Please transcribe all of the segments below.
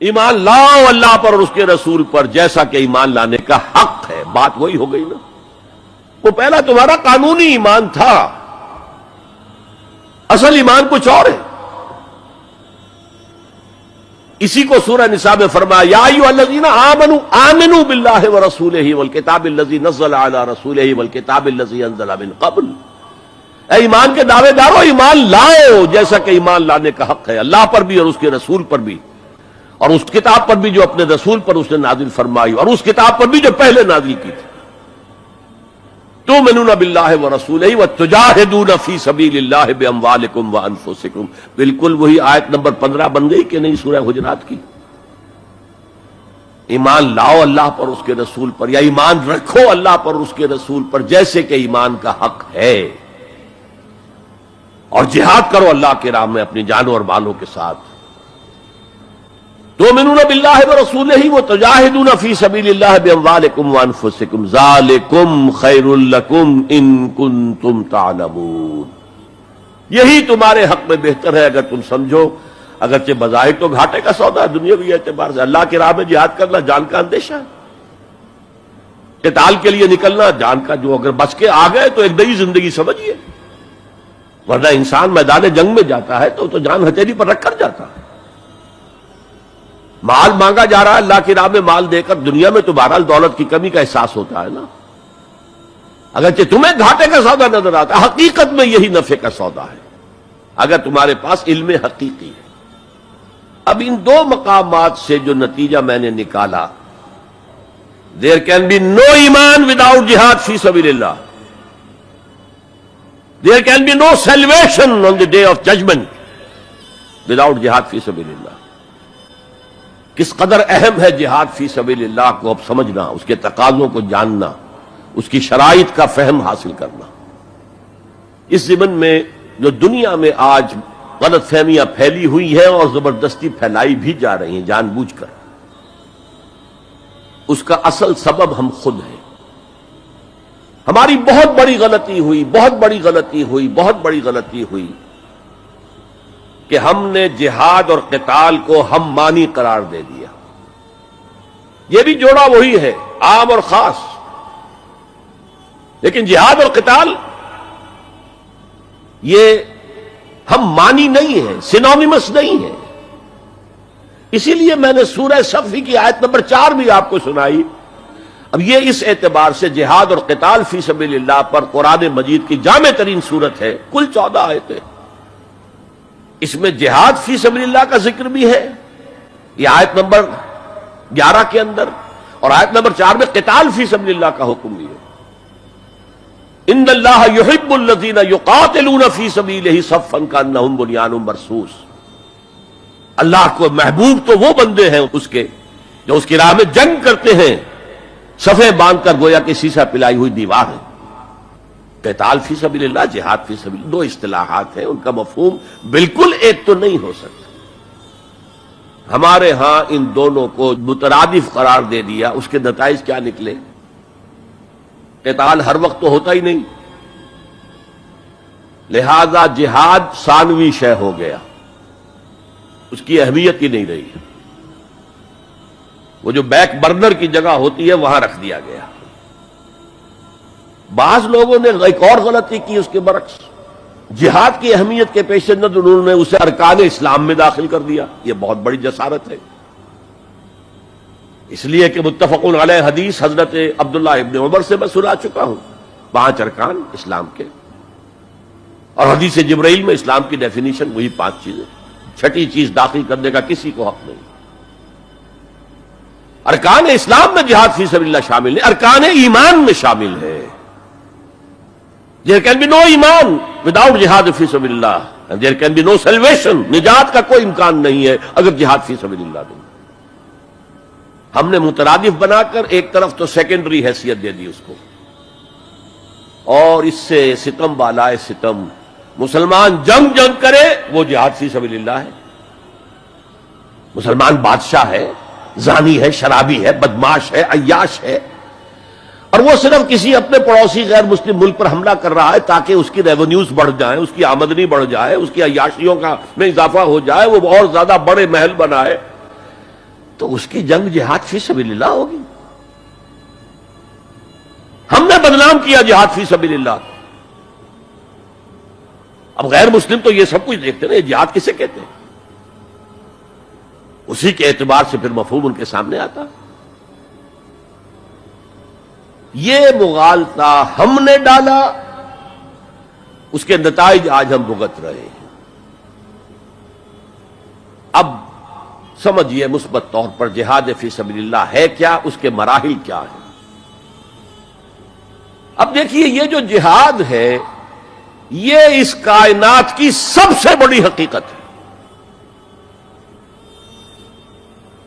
ایمان لاؤ اللہ پر اور اس کے رسول پر جیسا کہ ایمان لانے کا حق ہے. بات وہی ہو گئی نا. وہ پہلا تمہارا قانونی ایمان تھا، اصل ایمان کچھ اور ہے. اسی کو سورہ نساء میں فرمایا یا ایھا الذین آمنوا آمنوا باللہ ورسولہ والکتاب الذی نزل علی رسولہ والکتاب الذی انزل من قبل. اے ایمان کے دعوے دارو، ایمان لاؤ جیسا کہ ایمان لانے کا حق ہے، اللہ پر بھی اور اس کے رسول پر بھی، اور اس کتاب پر بھی جو اپنے رسول پر اس نے نازل فرمائی، اور اس کتاب پر بھی جو پہلے نازل کی تھی. تؤمنون باللہ ورسولہ وتجاہدون فی سبیل اللہ باموالکم وانفسکم. بالکل وہی آیت نمبر 15 بن گئی کہ نہیں سورہ حجرات کی. ایمان لاؤ اللہ پر اس کے رسول پر، یا ایمان رکھو اللہ پر اس کے رسول پر جیسے کہ ایمان کا حق ہے، اور جہاد کرو اللہ کے راہ میں اپنی جانوں اور مالوں کے ساتھ. تؤمنون باللہ ورسولہ وتجاہدون فی سبیل اللہ باموالکم وانفسکم ذالکم خیر لکم ان کنتم تعلمون. یہی تمہارے حق میں بہتر ہے اگر تم سمجھو. اگرچہ بظاہر تو گھاٹے کا سودا ہے دنیاوی اعتبار سے. اللہ کی راہ میں جہاد کرنا جان کا اندیشہ ہے. قتال کے لیے نکلنا جان کا، جو اگر بچ کے آ گئے تو ایک نئی زندگی سمجھیے، ورنہ انسان میدان جنگ میں جاتا ہے تو جان ہتھیلی پر رکھ کر جاتا ہے. مال مانگا جا رہا ہے اللہ کی راہ میں، مال دے کر دنیا میں تو بہرحال دولت کی کمی کا احساس ہوتا ہے نا. اگرچہ تمہیں گھاٹے کا سودا نظر آتا ہے، حقیقت میں یہی نفع کا سودا ہے اگر تمہارے پاس علم حقیقی ہے. اب ان دو مقامات سے جو نتیجہ میں نے نکالا، دیر کین بی نو ایمان وداؤٹ جہاد فی سبیل اللہ. There can be no salvation on the day of judgment without جہاد فی سبیل اللہ. کس قدر اہم ہے جہاد فی سبیل اللہ کو اب سمجھنا، اس کے تقاضوں کو جاننا، اس کی شرائط کا فہم حاصل کرنا. اس ضمن میں جو دنیا میں آج غلط فہمیاں پھیلی ہوئی ہیں اور زبردستی پھیلائی بھی جا رہی ہیں جان بوجھ کر، اس کا اصل سبب ہم خود ہیں. ہماری بہت بڑی غلطی ہوئی کہ ہم نے جہاد اور قتال کو ہم مانی قرار دے دیا. یہ بھی جوڑا وہی ہے، عام اور خاص. لیکن جہاد اور قتال یہ ہم مانی نہیں ہے، سینونیمس نہیں ہے. اسی لیے میں نے سورہ صف کی آیت نمبر 4 بھی آپ کو سنائی. اب یہ اس اعتبار سے جہاد اور قتال فی سبیل اللہ پر قرآن مجید کی جامع ترین صورت ہے. کل 14 آیتیں، اس میں جہاد فی سبیل اللہ کا ذکر بھی ہے، یہ آیت نمبر 11 کے اندر، اور آیت نمبر 4 میں قتال فی سبیل اللہ کا حکم بھی ہے. ان اللہ یحب الذین یقاتلون فی سبیلہ صفا کانہم بنیان مرصوص. اللہ کو محبوب تو وہ بندے ہیں اس کے جو اس کی راہ میں جنگ کرتے ہیں صفیں باندھ کر گویا کہ سیسا پلائی ہوئی دیوار ہے. قتال فی سبیل اللہ، جہاد فی سبیل اللہ، دو اصطلاحات ہیں، ان کا مفہوم بالکل ایک تو نہیں ہو سکتا. ہمارے ہاں ان دونوں کو مترادف قرار دے دیا. اس کے نتائج کیا نکلے؟ قتال ہر وقت تو ہوتا ہی نہیں، لہذا جہاد ثانوی شے ہو گیا، اس کی اہمیت ہی نہیں رہی. وہ جو بیک برنر کی جگہ ہوتی ہے وہاں رکھ دیا گیا. بعض لوگوں نے ایک اور غلطی کی اس کے برعکس، جہاد کی اہمیت کے پیش نظر انہوں نے اسے ارکان اسلام میں داخل کر دیا. یہ بہت بڑی جسارت ہے، اس لیے کہ متفق علیہ حدیث حضرت عبداللہ ابن عمر سے میں سنا چکا ہوں 5 ارکان اسلام کے، اور حدیث جبرائیل میں اسلام کی ڈیفینیشن وہی 5 چیزیں. 6ٹھی چیز داخل کرنے کا کسی کو حق نہیں. ارکان اسلام میں جہاد فی سبیل اللہ شامل ہے، ارکان ایمان میں شامل ہے. There can be no ایمان without جہاد فی سبیل اللہ, and there can be no salvation. نجات کا کوئی امکان نہیں ہے اگر جہاد فی سبیل اللہ نہیں. ہم نے مترادف بنا کر ایک طرف تو سیکنڈری حیثیت دے دی اس کو, اور اس سے ستم بالائے ستم مسلمان جنگ کرے وہ جہاد فی سبیل اللہ ہے. مسلمان بادشاہ ہے, زانی ہے, شرابی ہے, بدماش ہے, عیاش ہے, اور وہ صرف کسی اپنے پڑوسی غیر مسلم ملک پر حملہ کر رہا ہے تاکہ اس کی ریونیوز بڑھ جائیں, اس کی آمدنی بڑھ جائے, اس کی عیاشیوں کا میں اضافہ ہو جائے, وہ اور زیادہ بڑے محل بنائے. تو اس کی جنگ جہاد فی سبیل اللہ ہوگی. ہم نے بدنام کیا جہاد فی سبیل اللہ. اب غیر مسلم تو یہ سب کچھ دیکھتے ہیں، جہاد کسے کہتے ہیں؟ اسی کے اعتبار سے پھر مفہوم ان کے سامنے آتا. یہ مغالطہ ہم نے ڈالا، اس کے نتائج آج ہم بھگت رہے ہیں. اب سمجھیے مثبت طور پر جہاد فی سبیل اللہ ہے کیا، اس کے مراحل کیا ہیں. اب دیکھیے یہ جو جہاد ہے یہ اس کائنات کی سب سے بڑی حقیقت ہے.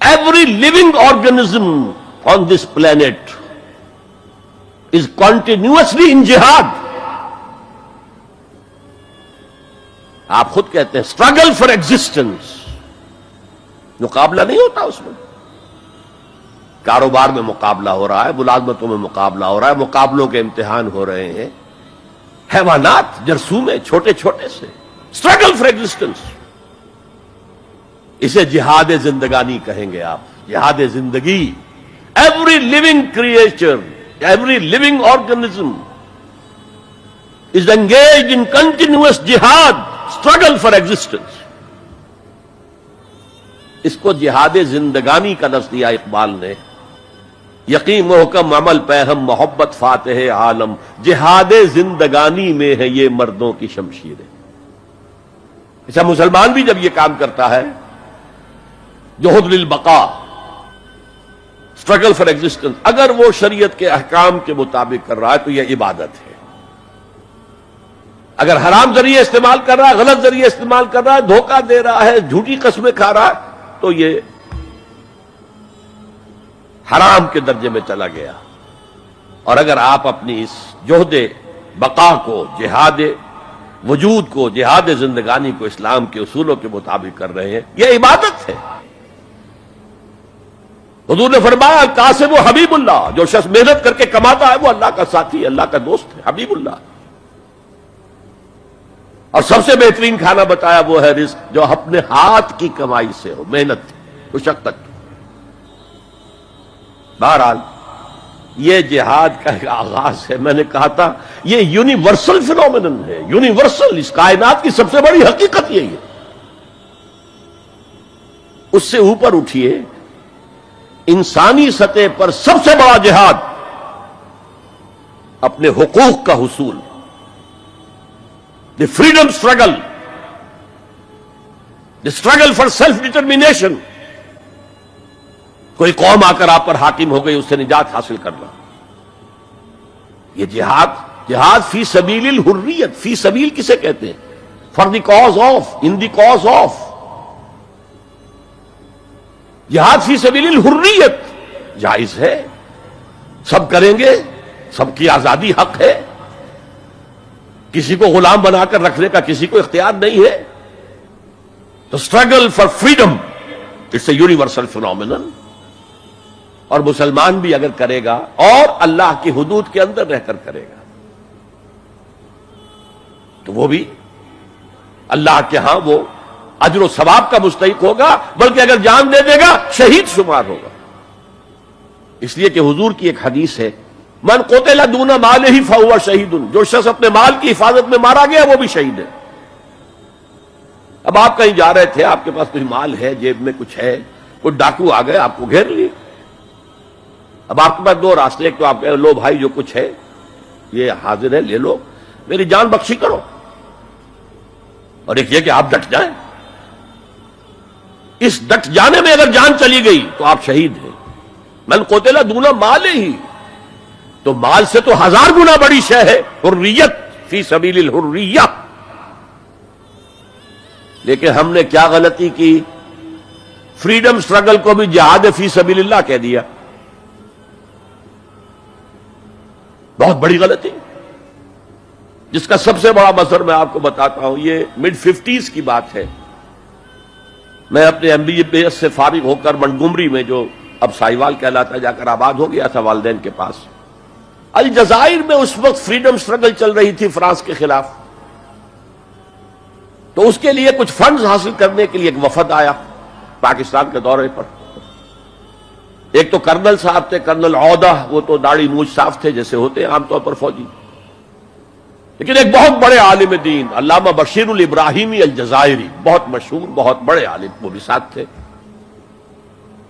Every living organism on this planet is continuously in جہاد. آپ خود کہتے ہیں اسٹرگل فار ایگزسٹنس. مقابلہ نہیں ہوتا اس میں. کاروبار میں مقابلہ ہو رہا ہے، ملازمتوں میں مقابلہ ہو رہا ہے، مقابلوں کے امتحان ہو رہے ہیں. حیوانات جرثومے چھوٹے چھوٹے سے اسٹرگل فار ایگزسٹنس. اسے جہاد زندگانی کہیں گے آپ. جہاد زندگی. Every living creature, every living organism is engaged in continuous جہاد، اسٹرگل فار ایگزسٹنس. اس کو جہاد زندگانی کا لفظ دیا اقبال نے. یقین محکم عمل پہم محبت فاتح عالم، جہاد زندگانی میں ہے یہ مردوں کی شمشیریں. اچھا مسلمان بھی جب یہ کام کرتا ہے جہد للبقاء، اسٹرگل فار ایگزسٹنس، اگر وہ شریعت کے احکام کے مطابق کر رہا ہے تو یہ عبادت ہے. اگر حرام ذریعے استعمال کر رہا ہے، غلط ذریعے استعمال کر رہا ہے، دھوکہ دے رہا ہے، جھوٹی قسمیں کھا رہا ہے تو یہ حرام کے درجے میں چلا گیا. اور اگر آپ اپنی اس جہد بقا کو، جہاد وجود کو، جہاد زندگانی کو اسلام کے اصولوں کے مطابق کر رہے ہیں، یہ عبادت ہے. حضور نے فرمایا القاسم حبیب اللہ، جو شخص محنت کر کے کماتا ہے وہ اللہ کا ساتھی ہے، اللہ کا دوست ہے، حبیب اللہ. اور سب سے بہترین کھانا بتایا وہ ہے رزق جو اپنے ہاتھ کی کمائی سے ہو، محنت مشقت. بہرحال یہ جہاد کا ایک آغاز ہے. میں نے کہا تھا یہ یونیورسل فینومینن ہے، یونیورسل. اس کائنات کی سب سے بڑی حقیقت یہی ہے. اس سے اوپر اٹھیے، انسانی سطح پر سب سے بڑا جہاد اپنے حقوق کا حصول، the freedom struggle, the struggle for self determination. کوئی قوم آ کر آپ پر حاکم ہو گئی، اس سے نجات حاصل کرنا. یہ جہاد فی سبیل الحریت. فی سبیل کسے کہتے ہیں؟ For the cause of, in the cause of. جہاد فی سبیل الحریت جائز ہے، سب کریں گے، سب کی آزادی حق ہے. کسی کو غلام بنا کر رکھنے کا کسی کو اختیار نہیں ہے. تو struggle for freedom it's a universal phenomenon. اور مسلمان بھی اگر کرے گا اور اللہ کی حدود کے اندر رہ کر کرے گا تو وہ بھی اللہ کے ہاں وہ اجر و ثواب کا مستحق ہوگا، بلکہ اگر جان دے دے گا شہید شمار ہوگا. اس لیے کہ حضور کی ایک حدیث ہے من قتل دون مالہ فہو شہید. جو شخص اپنے مال کی حفاظت میں مارا گیا وہ بھی شہید ہے. اب آپ کہیں جا رہے تھے، آپ کے پاس کوئی مال ہے، جیب میں کچھ ہے، کوئی ڈاکو آ گئے آپ کو گھیر لیے. اب آپ کے پاس دو راستے، ایک تو آپ کہہ لو بھائی جو کچھ ہے یہ حاضر ہے لے لو، میری جان بخشی کرو، اور ایک یہ کہ آپ ڈٹ جائیں. اس ڈٹ جانے میں اگر جان چلی گئی تو آپ شہید ہیں. من قتل دون مال ہی، تو مال سے تو 1000 گنا بڑی شے ہے حریت، فی سبیل الحریہ. لیکن ہم نے کیا غلطی کی؟ فریڈم سٹرگل کو بھی جہاد فی سبیل اللہ کہہ دیا. بہت بڑی غلطی، جس کا سب سے بڑا مثر میں آپ کو بتاتا ہوں. یہ mid 50s کی بات ہے. میں اپنے MBBS سے فارغ ہو کر منٹگومری میں، جو اب سائیوال کہلاتا ہے، جا کر آباد ہو گیا تھا والدین کے پاس. الجزائر میں اس وقت فریڈم سٹرگل چل رہی تھی فرانس کے خلاف. تو اس کے لیے کچھ فنڈز حاصل کرنے کے لیے ایک وفد آیا پاکستان کے دورے پر. ایک تو کرنل صاحب تھے، کرنل عودہ، وہ تو داڑھی مونچھ صاف تھے جیسے ہوتے ہیں عام طور پر فوجی، لیکن ایک بہت بڑے عالم دین علامہ بشیر الابراہیمی الجزائری، بہت مشہور بہت بڑے عالم، وہ بھی ساتھ تھے۔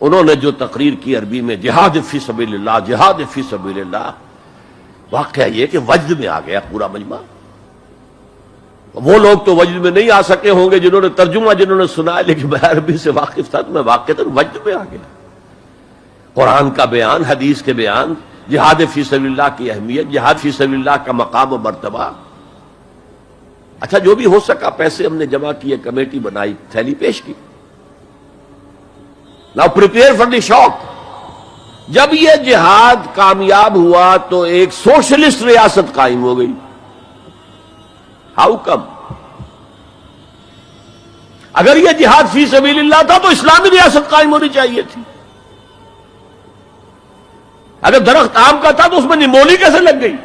انہوں نے جو تقریر کی عربی میں، جہاد فی سبیل اللہ، جہاد فی سبیل اللہ، واقعہ یہ کہ وجد میں آ گیا پورا مجمع۔ وہ لوگ تو وجد میں نہیں آ سکے ہوں گے جنہوں نے ترجمہ جنہوں نے سنا، لیکن میں عربی سے واقف تھا تو میں واقعتاً وجد میں آ گیا۔ قرآن کا بیان، حدیث کے بیان، جہاد فی سبیل اللہ کی اہمیت، جہاد فی سبیل اللہ کا مقام و مرتبہ۔ اچھا جو بھی ہو سکا پیسے ہم نے جمع کیے، کمیٹی بنائی، تھیلی پیش کی۔ Now prepare for the shock۔ جب یہ جہاد کامیاب ہوا تو ایک سوشلسٹ ریاست قائم ہو گئی۔ How come? اگر یہ جہاد فی سبیل اللہ تھا تو اسلامی ریاست قائم ہونی چاہیے تھی۔ اگر درخت آم کا تھا تو اس میں نمولی کیسے لگ گئی؟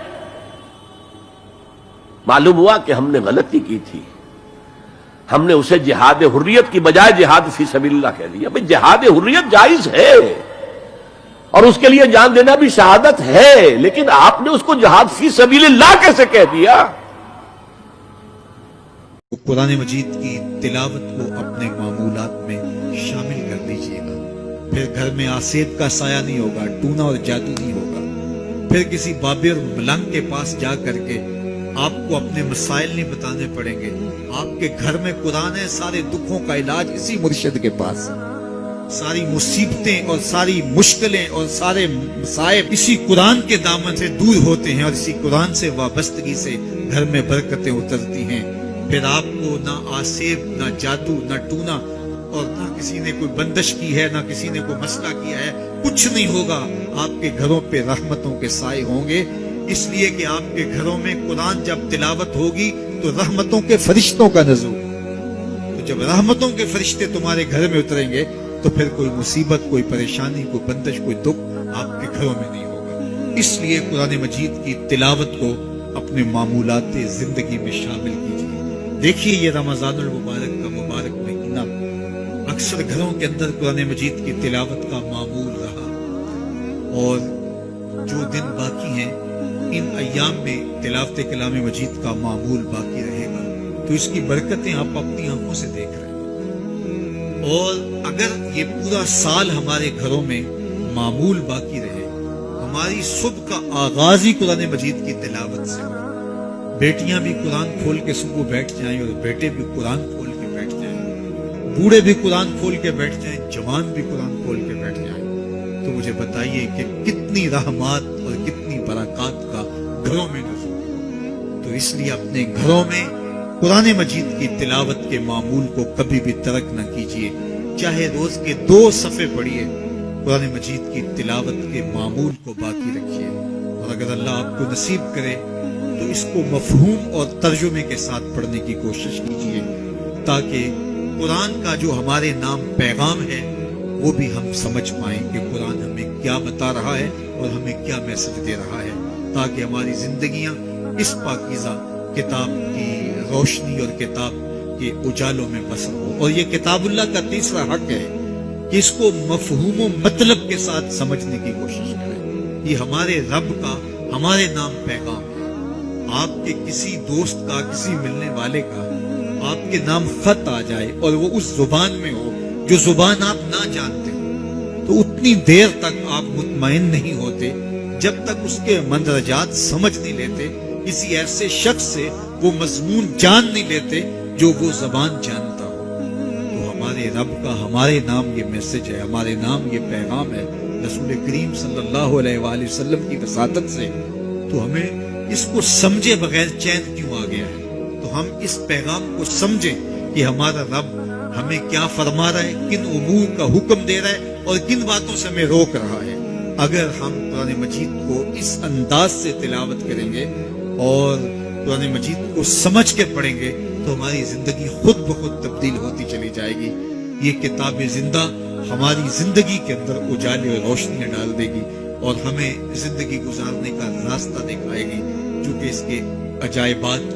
معلوم ہوا کہ ہم نے غلطی کی تھی، ہم نے اسے جہاد حریت کی بجائے جہاد فی سبیل اللہ کہہ دیا۔ بھئی جہاد حریت جائز ہے اور اس کے لیے جان دینا بھی شہادت ہے، لیکن آپ نے اس کو جہاد فی سبیل اللہ کیسے کہہ دیا؟ قرآن مجید کی تلاوت کو اپنے معمولات میں شامل کر دیجئے گا، پھر گھر میں آسیب کا سایہ نہیں ہوگا، ٹونا اور جادو نہیں ہوگا، پھر کسی بابر ملنگ کے پاس جا کر کے آپ کو اپنے مسائل نہیں بتانے پڑیں گے۔ آپ کے گھر میں قرآن ہے، سارے دکھوں کا علاج اسی مرشد کے پاس، ساری مصیبتیں اور ساری مشکلیں اور سارے مصائب اسی قرآن کے دامن سے دور ہوتے ہیں، اور اسی قرآن سے وابستگی سے گھر میں برکتیں اترتی ہیں۔ پھر آپ کو نہ آسیب، نہ جادو، نہ ٹونا، اور نہ کسی نے کوئی بندش کی ہے، نہ کسی نے کوئی مسئلہ کیا ہے، کچھ نہیں ہوگا۔ آپ کے گھروں پہ رحمتوں کے سائے ہوں گے، اس لیے کہ آپ کے گھروں میں قرآن جب تلاوت ہوگی تو رحمتوں کے فرشتوں کا نزول، تو جب رحمتوں کے فرشتے تمہارے گھر میں اتریں گے تو پھر کوئی مصیبت، کوئی پریشانی، کوئی بندش، کوئی دکھ آپ کے گھروں میں نہیں ہوگا۔ اس لیے قرآن مجید کی تلاوت کو اپنے معمولات زندگی میں شامل کیجیے۔ دیکھیے یہ رمضان المبارک کا مبارک مہینہ اکثر گھروں کے اندر قرآن مجید کی تلاوت کا معمول رہا، اور جو دن باقی ہیں ان ایام میں تلاوت کلام مجید کا معمول باقی رہے گا، تو اس کی برکتیں آپ اپنی آنکھوں سے دیکھ رہے ہیں۔ اور اگر یہ پورا سال ہمارے گھروں میں معمول باقی رہے، ہماری صبح کا آغاز ہی قرآن مجید کی تلاوت سے ہو، بیٹیاں بھی قرآن کھول کے صبح بیٹھ جائیں اور بیٹے بھی قرآن کھول کے بیٹھ جائیں، بوڑھے بھی قرآن کھول کے بیٹھ جائیں، جوان بھی قرآن کھول کے بیٹھ جائیں، تو مجھے بتائیے کہ کتنی رحمات اور کتنی برکات کا گھروں میں نزول۔ تو اس لیے اپنے گھروں میں قرآن مجید کی تلاوت کے معمول کو کبھی بھی ترک نہ کیجیے، چاہے روز کے 2 صفحے پڑھیے، قرآن مجید کی تلاوت کے معمول کو باقی رکھیے، اور اگر اللہ آپ کو نصیب کرے تو اس کو مفہوم اور ترجمے کے ساتھ پڑھنے کی کوشش کیجیے، تاکہ قرآن کا جو ہمارے نام پیغام ہے وہ بھی ہم سمجھ پائیں کہ قرآن ہمیں کیا بتا رہا ہے اور ہمیں کیا میسج دے رہا ہے، تاکہ ہماری زندگیاں اس پاکیزہ کتاب کی روشنی اور کتاب کے اجالوں میں بسر ہو۔ اور یہ کتاب اللہ کا تیسرا حق ہے کہ اس کو مفہوم و مطلب کے ساتھ سمجھنے کی کوشش کریں۔ یہ ہمارے رب کا ہمارے نام پیغام ہے۔ آپ کے کسی دوست کا، کسی ملنے والے کا آپ کے نام خط آ جائے اور وہ اس زبان میں ہو جو زبان آپ نہ جانتے ہو، تو اتنی دیر تک آپ مطمئن نہیں ہوتے جب تک اس کے مندرجات سمجھ نہیں لیتے، کسی ایسے شخص سے وہ مضمون جان نہیں لیتے جو وہ زبان جانتا ہو۔ تو ہمارے رب کا ہمارے نام یہ میسج ہے، ہمارے نام یہ پیغام ہے رسول کریم صلی اللہ علیہ وآلہ وسلم کی وساطت سے۔ تو ہمیں اس کو سمجھے بغیر چین کیوں آ گیا ہے؟ تو ہم اس پیغام کو سمجھیں کہ ہمارا رب ہمیں کیا فرما رہا ہے، کن امور کا حکم دے رہا ہے اور کن باتوں سے ہمیں روک رہا ہے۔ اگر ہم قرآن مجید کو اس انداز سے تلاوت کریں گے اور قرآن مجید کو سمجھ کے پڑھیں گے تو ہماری زندگی خود بخود تبدیل ہوتی چلی جائے گی۔ یہ کتاب زندہ ہماری زندگی کے اندر اجالے اور روشنیاں ڈال دے گی اور ہمیں زندگی گزارنے کا راستہ دکھائے گی، جو کہ اس کے عجائبات